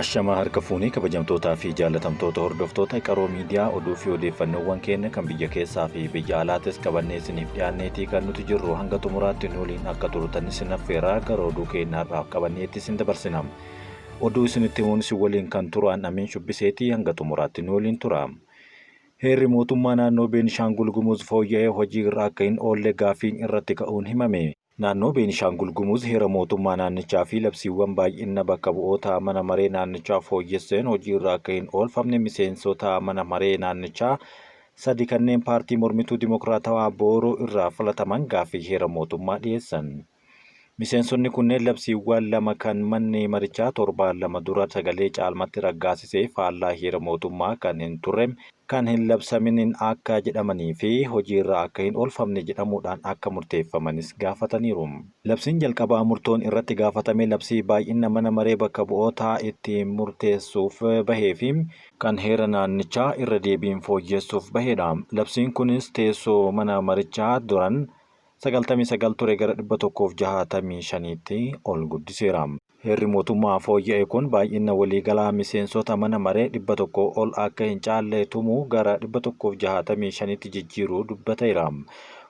Ashamaa harka fuunii kabajamtootaa fi jaalatamtoota hordoftoota qaroo miidiyaa oduu fi odeeffannoowwan keenya kan biyya keessaa fi biyya alaatis qabannee isiniif dhiyaanneetii kan nuti jirru hanga xumuraatti waliin akka turtan isin affeeraa gara oduu keenyaarraaf qabanneetti isin dabarsina. Oduu isinitti himuun isin waliin kan turan Amiin Shubbiseetii hanga xumuraatti waliin tura. Heerri mootummaa naannoo Beenishaangul Gumuz fooyya'ee hojii irra akka hin oolle gaafiin irratti ka'uun himame. Naannoo Beenishaangul Gumuz heera mootummaa naannichaa fi labsiiwwan baay'ina bakka bu'oota mana maree naannichaa fooyyesseen hojii irra akka hin oolfamne miseensota mana maree naannichaa sadi kanneen paartii mormituu dimokiraatawaa booroo irraa filataman gaafii heera mootummaa dhiyeessan. Miseensonni kunneen labsiiwwan lama kan manni marichaa torbaan lama dura sagalee caalmatti raggaasisee faallaa heera mootummaa kan hin turre kan hin labsaminiin akka jedhamanii fi hojii irra akka hin oolfamne jedhamuudhaan akka murteeffamanis gaafataniiru. Labsiin jalqabaa murtoon irratti gaafatame labsii baay'ina mana maree bakka bu'ootaa ittiin murteessuuf bahee fi kan heera naannichaa irra deebiin fooyyessuuf bahedha. Labsiin kunis teessoo mana marichaa duran 99 ture gara 165tti ol guddiseera. Heerri mootummaa fooyya'e kun baay'ina waliigalaa miseensota mana maree 100 ol akka hin caalle tumuu gara 165tti jijjiiruu dubbateera.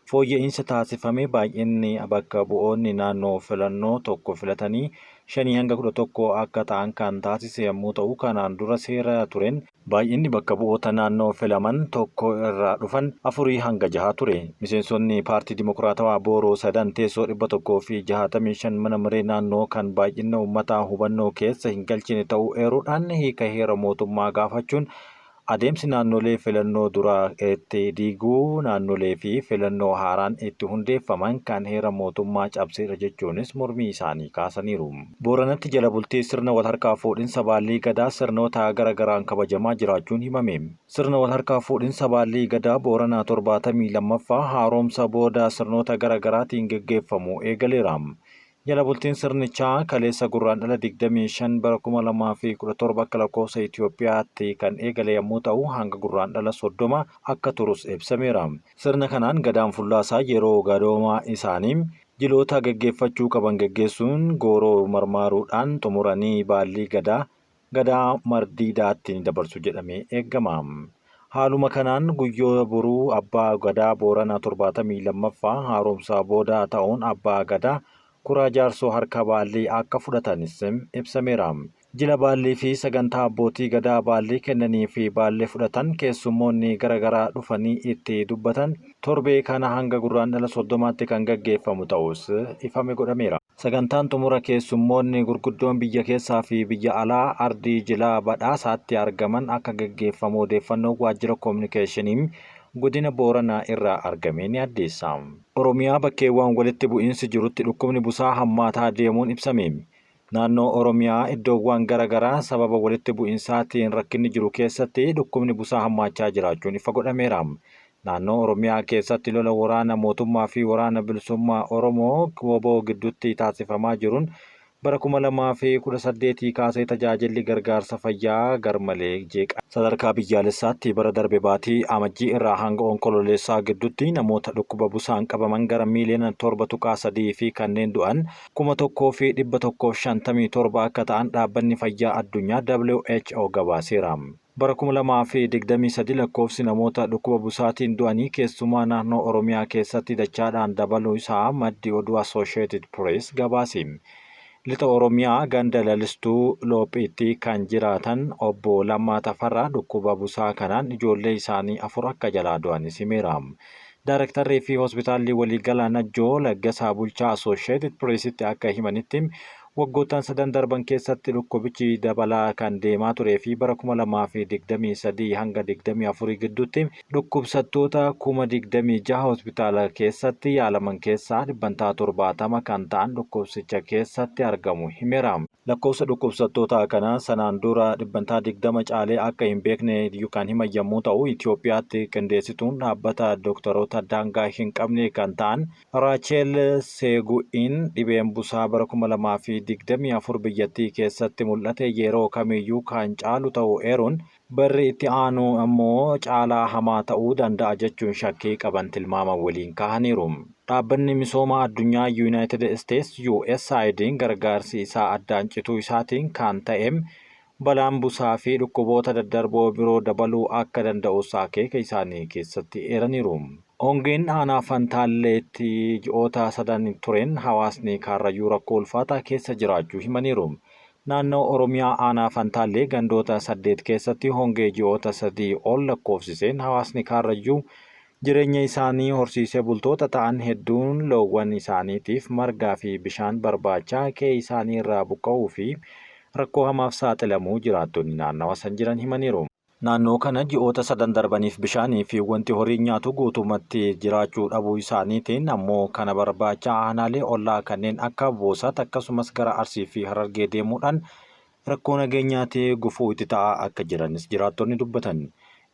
Fooyya'insa taasifame baay'inni bakka bu'oonni naannoo filannoo tokko filatanii 5 hanga 11 akka ta'an kan taasise yommuu ta'u kanaan dura seera tureen baay'inni bakka bu'oota naannoo filaman tokko irraa dhufan 4 hanga 6 ture. Miseensonni paartii dimokiraatawaa booroo sadan teessoo 165 mana maree naannoo kan baay'ina uummataa hubannoo keessa hin galchine ta'uu eeruudhaan hiika heera mootummaa gaafachuun adeemsi naannolee filannoo duraa itti diiguu naannolee fi filannoo haaraan itti hundeeffaman kan heera mootummaa cabseera jechuunis mormii isaanii kaasaniiru. Booranatti jala bultii sirna wal harkaa fuudhinsa baallii gadaa sirnoota garaagaraan kabajamaa jiraachuun himame. Sirna wal harkaa fuudhinsa baallii gadaa Booranaa 72ffaa haaromsa booda sirnoota garaagaraatiin geggeeffamu eegaleera. Jala bultiin sirnichaa kaleessa gurraandhala 25 bara 2017 akka lakkoofsa Itoophiyaatti kan eegale yommuu ta'u hanga gurraandhala 30 akka turus ibsameera. Sirna kanaan gadaan fullaasaa yeroo gadoomaa isaanii jiloota geggeeffachuu qaban geggeessuun gooroo marmaaruudhaan xumuranii baallii gadaa mardiidaatti dabarsu jedhamee eegama. Haaluma kanaan guyyoo buruu abbaa gadaa Booranaa 72ffaa haaromsaa booda ta'uun abbaa gadaa kuraa jaarsoo harka baallii akka fudhatanis ibsameera. Jila baallii fi sagantaa abbootii gadaa baallii kennanii fi baallee fudhatan keessummoonni garaagaraa dhufanii itti dubbatan torbee kana hanga gurraandhala 30tti kan gaggeeffamu ta'us ifame godhameera. Sagantaan xumura keessummoonni gurguddoon biyya keessaa fi biyya alaa ardii jilaa badhaasaatti argaman akka gaggeeffamu odeeffannoo waajjira koominikeeshiniin godina Booranaa irraa argame ni addeessa. Oromiyaa bakkeewwan walitti bu'iinsi jirutti dhukkubni busaa hammaataa deemuun ibsame. Naannoo Oromiyaa iddoowwan garaagaraa sababa walitti bu'iinsaatiin rakkinni jiru keessatti dhukkubni busaa hammaachaa jiraachuun ifa godhameera. Naannoo Oromiyaa keessatti lola waraana mootummaa fi waraana bilisummaa Oromoo WBO gidduutti taasifamaa jiruun bara 2018 kaasee tajaajilli gargaarsa fayyaa garmalee jeeqa. Sadarkaa biyyaalessaatti bara darbe baatii amajjii irraa hanga onkololeessaa gidduutti namoota dhukkuba busaan qabaman gara miiliyoona 7.3 fi kanneen du'an 1,157 akka ta'an dhaabbanni fayyaa addunyaa WHO gabaaseera. Bara 2023 lakkoofsi namoota dhukkuba busaatiin du'anii keessumaa naannoo Oromiyaa keessatti dachaadhaan dabaluu isaa maddi oduu Associated Press gabaase. Lixa Oromiyaa ganda lalistuu Loophiitti kan jiraatan obbo Lammaa Tafarraa dhukkuba busaa kanaan ijoollee isaanii 4 akka jalaa du'anis himeera. Daarektarrii fi hospitaalli waliigalaa Najjoo Laggasaa Bulchaa Associated Pressitti akka himanitti waggoottan 3 darban keessatti dhukkubichi dabalaa kan deemaa turee fi bara 2023 hanga 24 gidduutti dhukkubsattoota 26,000 hospitaala keessatti yaalaman keessaa 70 kan ta'an dhukkubsicha keessatti argamu himeera. Lakkoofsa dhukkubsattoota kanaa sanaan dura 20 caalee akka hin beekne kan himan yommuu ta'u Itoophiyaatti qindeessituun dhaabbata doktoroota daangaa hin qabne kan ta'an Raachel Seguin dhibeen busaa bara 2024 biyyattii keessatti mul'ate yeroo kamiyyuu kan caalu ta'uu eeruun barri itti aanu ammoo caalaa hamaa ta'uu danda'a jechuun shakkii qaban tilmaama waliin kaa'aniiru. Dhaabbanni misooma addunyaa United States USAID'n gargaarsi isaa addaan cituu isaatiin kan ta'e balaan busaa fi dhukkuboota daddarboo biroo dabaluu akka danda'us akeeka isaanii keessatti eeraniiru. Hongeen aanaa Fantaalleetti ji'oota 3 tureen hawaasni Kaarrayyuu rakkoo ulfaataa keessa jiraachuu himaniiru. Naannoo Oromiyaa aanaa Fantaallee gandoota 8 keessatti hongee ji'oota 3 ol lakkoofsiseen hawaasni Kaarrayyuu jireenya isaanii horsiisee bultoota ta'an hedduun loowwan isaaniitiif margaa fi bishaan barbaachaa qe'ee isaanii irraa buqqa'uu fi rakkoo hamaaf saaxilamuu jiraattonni naannawa san jiran himaniiru. Naannoo kana ji'oota 3 darbaniif bishaanii fi wanti horiin nyaatu guutumatti jiraachuu dhabuu isaaniitiin ammoo kana barbaachaa aanaalee ollaa kanneen akka Boosat akkasumas gara Arsii fi Harargee deemuudhaan rakkoo nageenyaatii gufuu itti ta'aa akka jiranis jiraattonni dubbatan.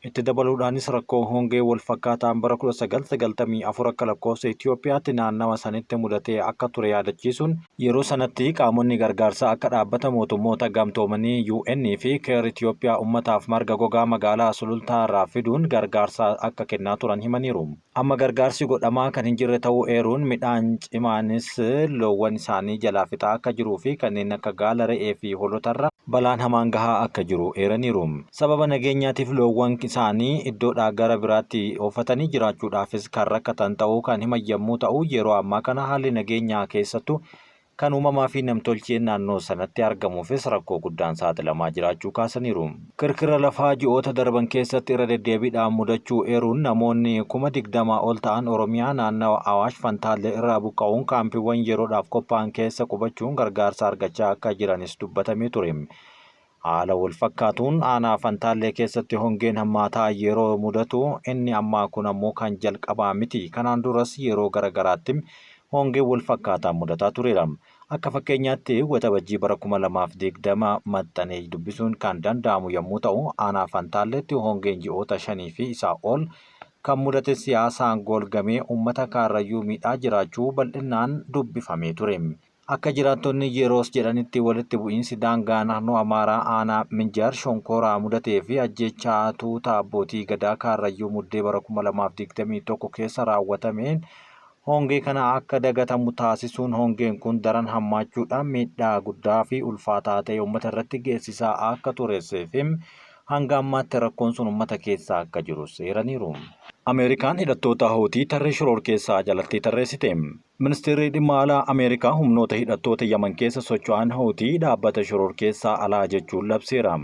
Itti dabaluudhaanis rakkoo hongee wal fakkaataan bara 1994 akka lakkoofsa Itoophiyaatti naannawa sanitti mudatee akka ture yaadachiisuun yeroo sanatti qaamonni gargaarsaa akka dhaabbata mootummoota gamtoomanii UN fi Keer Itoophiyaa ummataaf marga gogaa magaalaa Sulultaa irraa fiduun gargaarsaa akka kennaa turan himaniiru. Amma gargaarsi godhamaa kan hin jirre ta'uu eeruun midhaan cimaanis loowwan isaanii jalaa fixaa akka jiruu fi kanneen akka gaala re'ee fi hoolotarra balaan hamaan gahaa akka jiru eeraniiru. Sababa nageenyaatiif loowwan isaanii iddoodhaa gara biraatti oofatanii jiraachuudhaafis kan rakkatan ta'uu kan himan yommuu ta'u yeroo ammaa kana haalli nageenyaa keessattuu kan uumamaa fi namtolcheen naannoo sanatti argamuufis rakkoo guddaan saaxilamaa jiraachuu kaasaniiru. Kirkira lafaa ji'oota darban keessatti irra deddeebiidhaan mudachuu eeruun namoonni 20,000 ol ta'an Oromiyaa naannawa Awaash Fantaallee irraa buqqa'uun kaampiiwwan yeroodhaaf qophaa'an keessa qubachuun gargaarsa argachaa akka jiranis dubbatamee ture. Haala wal fakkaatuun aanaa Fantaallee keessatti hongeen hammaataa yeroo mudatu inni ammaa kun ammoo kan jalqabaa miti. Kanaan duras yeroo garagaraatti hongeen wal fakkaataan mudataa tureera. Akka fakkeenyaatti waxabajjii bara 2020 maxxanee dubbisuun kan danda'amu yommuu ta'u aanaa Fantaalleetti hongeen ji'oota 5 fi isaa ol kan mudate siyaasaan golgamee uummata Kaarrayyuu miidhaa jiraachuu bal'inaan dubbifamee ture. Akka jiraattonni yeroos jedhanitti walitti bu'iinsi daangaa naannoo Amaaraa aanaa Minjaar Shonkoraa mudatee fi ajjechaa tuuta abbootii gadaa Kaarrayyuu muddee bara 2021 keessa raawwatameen hongee kana akka dagatamu taasisuun hongeen kun daran hammaachuudhaan miidhaa guddaa fi ulfaataa ta'e uummata irratti geessisaa akka tureessee fi hanga ammaatti rakkoon sun uummata keessaa akka jiru eeraniiru. Ameerikaan hidhattoota Houtii tarree shororkeessaa jalatti tarreessite. Ministeerri dhimma alaa Ameerikaa humnoota hidhattoota Yaman keessa socho'an Houtii dhaabbata shororkeessaa alaa jechuun labseera.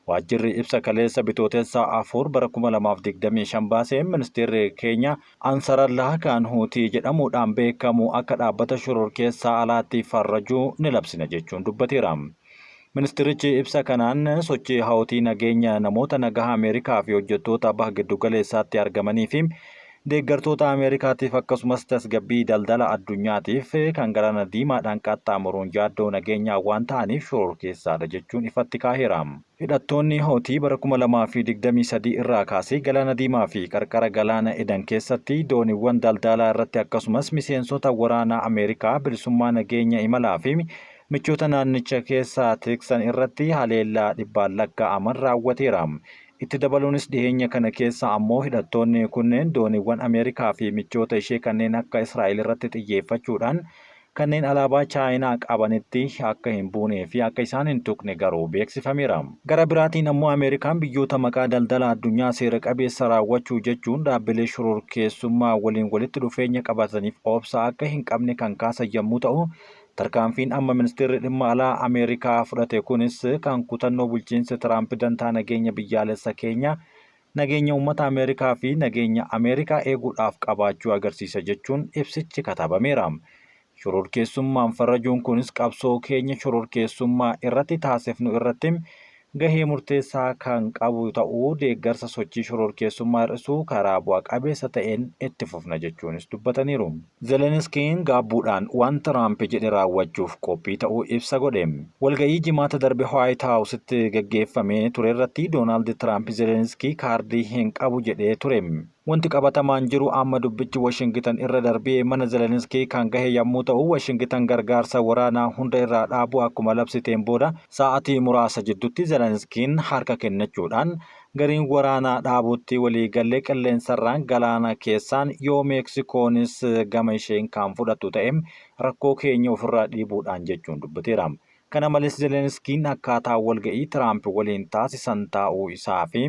Waajjirri ibsa kaleessa bitootessa 4 bara 2025 baaseen ministeerri keenya Ansarallah kan Houtii jedhamuudhaan beekamu akka dhaabbata shororkeessaa alaatti farrajuu ni labsina jechuun dubbateera. Ministeerichi ibsa kanaan sochii Houtii nageenya namoota nagaha Ameerikaa fi hojjettoota baha giddu galeessaatti argamanii fi deeggartoota Ameerikaatiif akkasumas tasgabbii daldala addunyaatiif kan galaana diimaadhaan qaxxaamuruun yaaddoo nageenyaa waan ta'aniif shororkeessaadha jechuun ifatti kaaheera. Hidhattoonni Houtii bara 2023 irraa kaasee galaana diimaa fi qarqara galaana Edan keessatti dooniiwwan daldalaa irratti akkasumas miseensota waraanaa Ameerikaa bilisummaa nageenya imalaa fi michoota naannicha keessaa tiksan irratti haleellaa dhibbaan lakkaa'aman raawwateera. Itti dabaluunis dhiyeenya kana keessa ammoo hidhattoonni kunneen dooniiwwan Ameerikaa fi michoota ishee kanneen akka Israa'el irratti xiyyeeffachuudhaan kanneen alaabaa Chaayinaa qabanitti akka hin buunee fi akka isaan hin tuqne garuu beeksifameera. Gara biraatiin ammoo Ameerikaan biyyoota maqaa daldala addunyaa seera qabeessa raawwachuu jechuun dhaabbilee shororkeessummaa waliin walitti dhufeenya qabataniif obsa akka hin qabne kan kaasan yommuu ta'u, tarkaanfiin amma ministeerri dhimma alaa Ameerikaa fudhate kunis kan kutannoo bulchiinsa Tiraamp dantaa nageenya biyyaalessa keenya nageenya uummata Ameerikaa fi nageenya Ameerikaa eeguudhaaf qabaachuu agarsiisa jechuun ibsichi katabameera. Shororkeessummaan farrajuun kunis qabsoo keenya shororkeessummaa irratti taasifnu irratti gahee murteessaa kan qabu ta'uu deeggarsa sochii shororkeessummaa hir'isuu karaa bu'a qabeessa ta'een itti fufna jechuunis dubbataniiru. Zelenskiin gaabbuudhaan waan Tiraamp jedhe raawwachuuf qophii ta'uu ibsa godhe. Walga'ii jimaata darbe White House'tti gaggeeffamee ture irratti Doonaald Tiraamp Zelenskii kaardii hin qabu jedhee ture. Wanti qabatamaan jiru amma dubbichi Washington irra darbee mana Zelenskii kan gahe yommuu ta'u Washington gargaarsa waraanaa hunda irraa dhaabuu akkuma labsiteen booda sa'aatii muraasa jidduutti Zelenskiin harka kennachuudhaan gariin waraanaa dhaabuutti waliigallee qilleensarraan galaana keessaan yoo Meeksikoonis gama isheen kan fudhattu ta'e rakkoo keenya ofirraa dhiibuudhaan jechuun dubbateera. Kana malees Zelenskiin akkaataa walga'ii Tiraamp waliin taasisan ta'uu isaa fi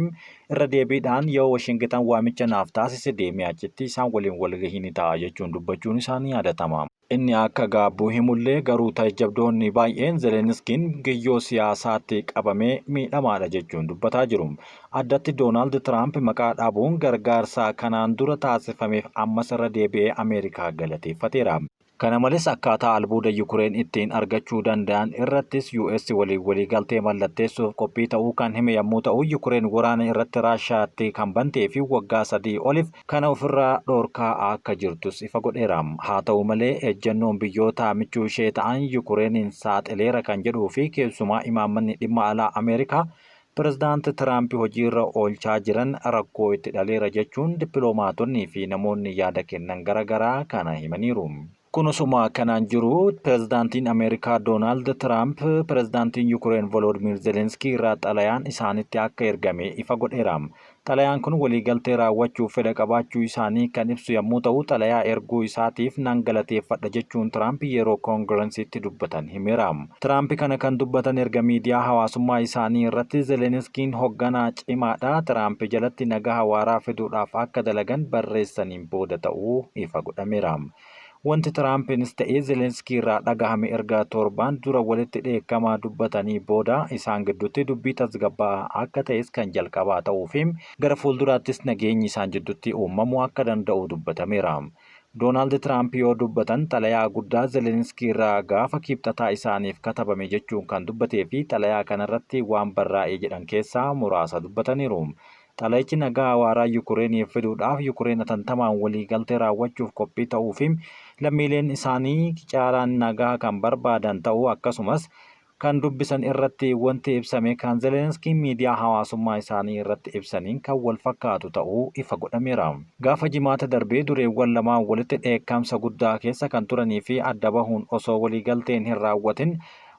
irra deebiidhaan yoo Washington waamicha naaf taasise deemee achitti isaan waliin walgahii ni ta'a jechuun dubbachuun isaanii yaadatama. Inni akka gaabbuu himullee garuu taajjabdoonni baay'een Zelenskiin giyyoo siyaasaatti qabamee miidhamaadha jechuun dubbataa jiru. Addatti Doonaald Tiraamp maqaa dhaabuun gargaarsa kanaan dura taasifameef ammas irra deebi'ee Ameerikaa galateeffateera. Kana malees akkaataa albuuda Yukureen ittiin argachuu danda'an irrattis US waliigaltee mallatteessuuf qophii ta'uu kan hime yommuu ta'u, Yukureen waraana irratti Raashiyaatti kan bantee fi waggaa 3 oliif kana ofirraa dhorkaa akka jirtus ifa godheera. Haa ta'u malee ejjennoon biyyoota michuu ishee ta'an Yukureeniin saaxileera kan jedhuu fi keessumaa imaammanni dhimma alaa Ameerikaa Pireezidaanti Tiraamp hojiirra oolchaa jiran rakkoo itti dhaleera jechuun dippiloomaatonnii fi namoonni yaada kennan garaagaraa kana himaniiru. Kunusuma kanaan jiru Pireezidaantiin Ameerikaa Doonaald Tiraamp Pireezidaantiin Yukureen Volodimiir Zelenskii irraa xalayaan isaanitti akka ergame ifa godheera. Xalayaan kun waliigaltee raawwachuuf fedha qabaachuu isaanii kan ibsu yommuu ta'u, xalayaa erguu isaatiif nan galateeffadha jechuun Tiraamp yeroo koongireesitti dubbatan himeera. Tiraamp kana kan dubbatan erga miidiyaa hawaasummaa isaanii irratti Zelenskiin hoogganaa cimaadha. Tiraamp jalatti nagaa waaraa fiduudhaaf akka dalagan barreessaniin booda ta'uu ifa godhameera. Wanti Tiraampis ta'ee Zelenskii irraa dhagahame erga torbaan dura walitti dheekkamaa dubbatanii booda isaan gidduutti dubbii tasgabbaa'aa akka ta'es kan jalqabaa ta'uu fi gara fuulduraattis nageenyi isaan gidduutti uumamuu akka danda'u dubbatameera. Doonaald Tiraamp yoo dubbatan xalayaa guddaa Zelenskii irraa gaafa kibxataa isaaniif katabame jechuun kan dubbatee fi xalayaa kanarratti waan barraa'ee jedhan keessaa muraasa dubbataniiru. Xalayichi nagaa waaraa Yukureeniif fiduudhaaf Yukureen atantamaan waliigaltee raawwachuuf qophii ta'uu fi lammiileen isaanii caalaan nagaa kan barbaadan ta'uu akkasumas kan dubbisan irratti wanti ibsame kan Zelenskiin miidiyaa hawaasummaa isaanii irratti ibsaniin kan wal fakkaatu ta'uu ifa godhameera. Gaafa jimaata darbee dureewwan lamaan walitti dheekkamsa guddaa keessa kan turanii fi adda bahuun osoo waliigalteen hin raawwatin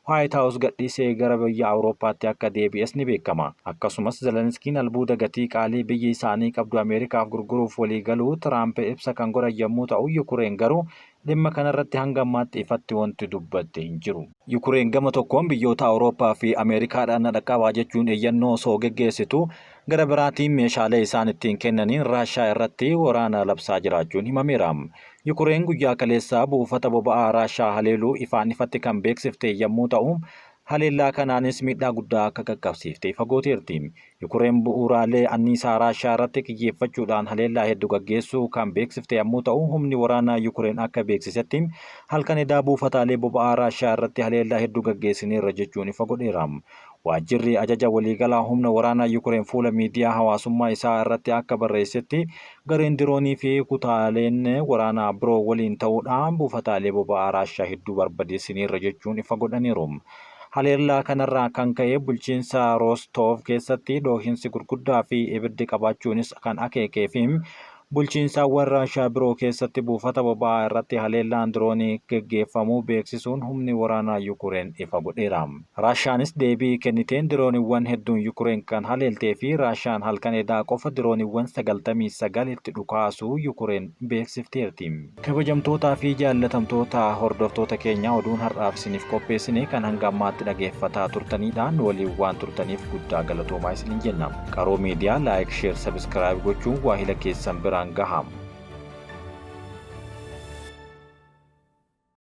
White House gadhiisee gara biyya Awurooppaatti akka deebi'es ni beekama. Akkasumas Zelenskiin albuuda gatii qaalii biyyi isaanii qabdu Ameerikaaf gurguruuf waliigaluu Tiraamp ibsa kan godhan yommuu ta'u, Yukureen garuu dhimma kanarratti hanga ammaatti ifatti wanti dubbatte hin jiru. Yukureen gama tokkoon biyyoota Awurooppaa fi Ameerikaadhaan dhaqabaa jechuun eeyyannoo osoo geggeessitu gara biraatiin meeshaalee isaan ittiin kennaniin Raashiyaa irratti waraana labsaa jiraachuun himameera. Yukureen guyyaa kaleessaa buufata boba'aa Raashiyaa haleeluu ifaan ifatti kan beeksifte yommuu ta'u, haleellaa kanaanis miidhaa guddaa akka qaqqabsiifte ifa gooteerti. Yukureen bu'uuraalee anniisaa Raashiyaa irratti xiyyeeffachuudhaan haleellaa hedduu gaggeessuu kan beeksifte yommuu ta'u, humni waraanaa Yukureen akka beeksisetti halkan edaa buufataalee boba'aa Raashiyaa irratti haleellaa hedduu gaggeessineerra jechuun ifa godheera. Waajjirri ajaja waliigalaa humna waraanaa Yukureen fuula miidiyaa hawaasummaa isaa irratti akka barreessetti gareen diroonii fi kutaaleen waraanaa biroo waliin ta'uudhaan buufataalee boba'aa Raashiyaa hedduu barbadeessineerra jechuun ifa godhaniiru. Haleellaa kanarraa kan ka'e bulchiinsa Roostoof keessatti dhoohinsi gurguddaa fi ibiddi qabaachuunis kan akeekee fi bulchiinsaawwan Raashiyaa biroo keessatti buufata boba'aa irratti haleellaan diroonii geggeeffamuu beeksisuun humni waraanaa Yukureen ifa godheera. Raashiyaanis deebii kenniteen dirooniiwwan hedduun Yukureen kan haleeltee fi Raashiyaan halkan edaa qofa dirooniiwwan 99 itti dhukaasuu Yukureen beeksifteerti. Kabajamtootaa fi jaallatamtoota hordoftoota keenya oduun har'aaf isiniif qopheessine kan hanga ammaatti dhageeffataa turtaniidhaan waliin waan turtaniif guddaa galatoomaa isiniin jenna. Qaroo miidiyaa laayik, sheer, sabiskiraayib gochuun waahila keessan biraan gaham.